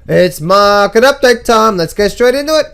It's market update time. Let's get straight into it.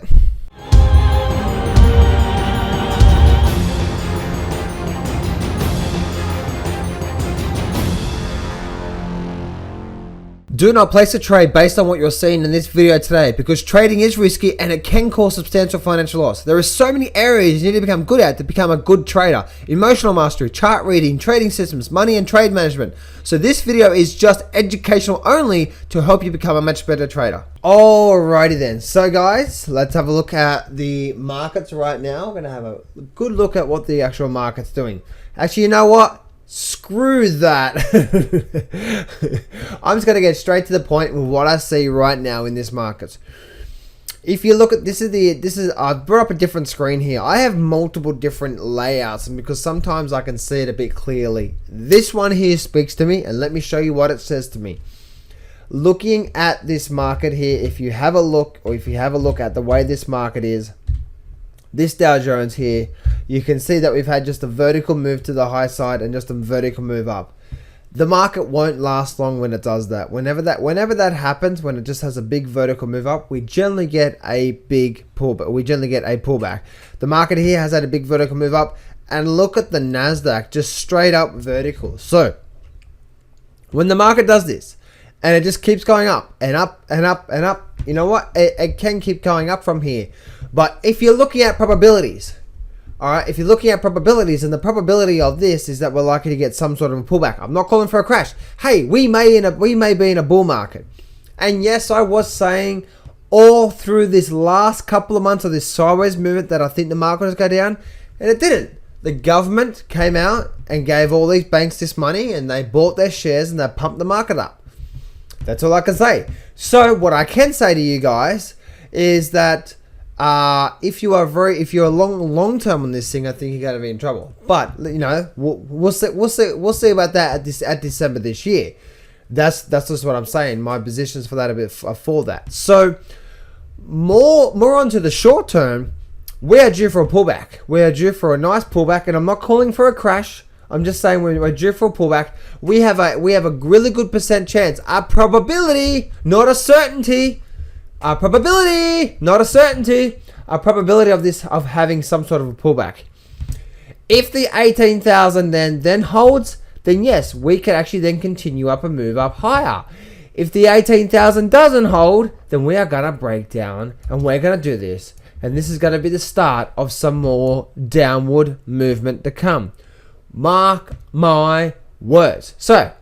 Do not place a trade based on what you're seeing in this video today, because trading is risky and it can cause substantial financial loss. There are so many areas you need to become good at to become a good trader. Emotional mastery, chart reading, trading systems, money and trade management. So this video is just educational only to help you become a much better trader. Alrighty then. So guys, let's have a look at the markets right now. We're going to have a good look at what the actual market's doing. Actually, you know what? Screw that. I'm just going to get straight to the point with what I see right now in this market. If you look at I've brought up a different screen here. I have multiple different layouts, and because sometimes I can see it a bit clearly. This one here speaks to me, and let me show you what it says to me. Looking at this market here, if you have a look at the way this market is, this Dow Jones here, you can see that we've had just a vertical move to the high side and just a vertical move up. The market won't last long when it does that. Whenever that happens, when it just has a big vertical move up, we generally get a big pullback. The market here has had a big vertical move up, and look at the Nasdaq, just straight up vertical. So when the market does this and it just keeps going up and up and up and up, you know what? It can keep going up from here. But if you're looking at probabilities, alright, if you're looking at probabilities, and the probability of this is that we're likely to get some sort of a pullback. I'm not calling for a crash. Hey, we may be in a bull market. And yes, I was saying all through this last couple of months of this sideways movement that I think the market was going to go down, and it didn't. The government came out and gave all these banks this money, and they bought their shares and they pumped the market up. That's all I can say. So what I can say to you guys is that if you're long term on this thing, I think you're going to be in trouble. But you know, we'll see about that at December this year. That's just what I'm saying. My positions for that are for that. So more onto the short term, we are due for a pullback. We are due for a nice pullback, and I'm not calling for a crash. I'm just saying we're due for a pullback. We have a really good percent chance, a probability, not a certainty. A probability, not a certainty, a probability of having some sort of a pullback. If the 18,000 then holds, then yes, we could actually then continue up and move up higher. If the 18,000 doesn't hold, then we are going to break down, and we're going to do this. And this is going to be the start of some more downward movement to come. Mark my words. So,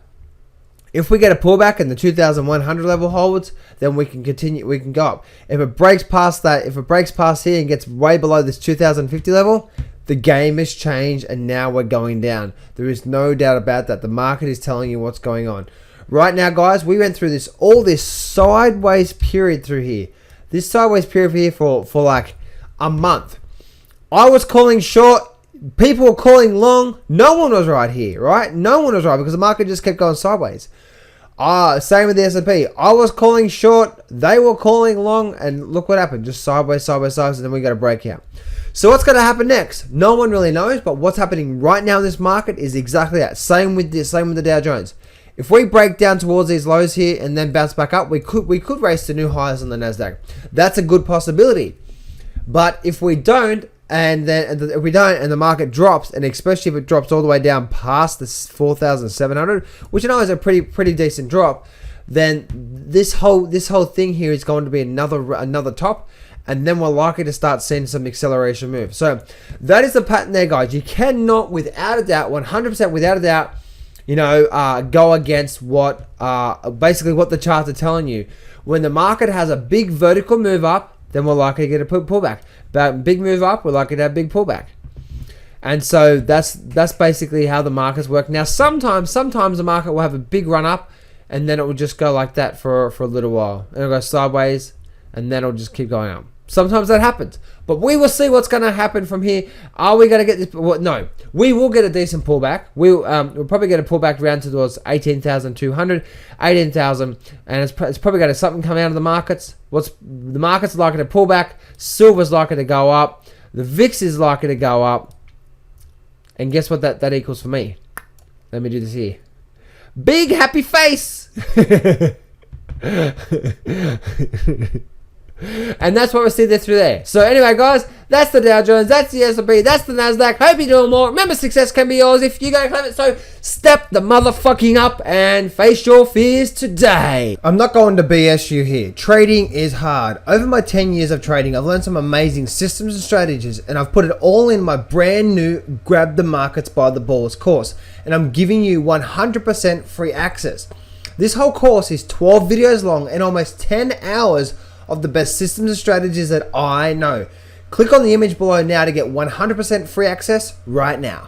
if we get a pullback and the 2,100 level holds, then we can continue, we can go up. If it breaks past that, if it breaks past here and gets way below this 2,050 level, the game has changed and now we're going down. There is no doubt about that. The market is telling you what's going on. Right now, guys, we went through all this sideways period through here. This sideways period here for like a month. I was calling short. People were calling long. No one was right here, right? No one was right because the market just kept going sideways. Same with the S&P. I was calling short. They were calling long. And look what happened. Just sideways, sideways, sideways. And then we got a breakout. So what's going to happen next? No one really knows. But what's happening right now in this market is exactly that. Same with the Dow Jones. If we break down towards these lows here and then bounce back up, we could race to new highs on the Nasdaq. That's a good possibility. But if we don't, and the market drops, and especially if it drops all the way down past this 4,700, which I know is a pretty decent drop, then this whole thing here is going to be another top, and then we're likely to start seeing some acceleration move. So that is the pattern there, guys. You cannot, without a doubt, 100% without a doubt, go against basically what the charts are telling you. When the market has a big vertical move up, then we're likely to get a pullback. But big move up, we're likely to have a big pullback. And so that's basically how the markets work. Now, sometimes the market will have a big run up, and then it will just go like that for a little while. And it'll go sideways, and then it'll just keep going up. Sometimes that happens. But we will see what's going to happen from here. Are we going to get this? Well, no. We will get a decent pullback. We'll probably get a pullback down towards 18,200, 18,000. And it's probably going to something come out of the markets. The market's likely to pull back. Silver's likely to go up. The VIX is likely to go up. And guess what that equals for me? Let me do this here. Big happy face. And that's what we see there through there. So anyway, guys, that's the Dow Jones, that's the S&P, that's the Nasdaq. Hope you're doing more. Remember, success can be yours if you go claim it. So step the motherfucking up and face your fears today. I'm not going to BS you here. Trading is hard. Over my 10 years of trading, I've learned some amazing systems and strategies, and I've put it all in my brand new Grab the Markets by the Balls course. And I'm giving you 100% free access. This whole course is 12 videos long and almost 10 hours of the best systems and strategies that I know. Click on the image below now to get 100% free access right now.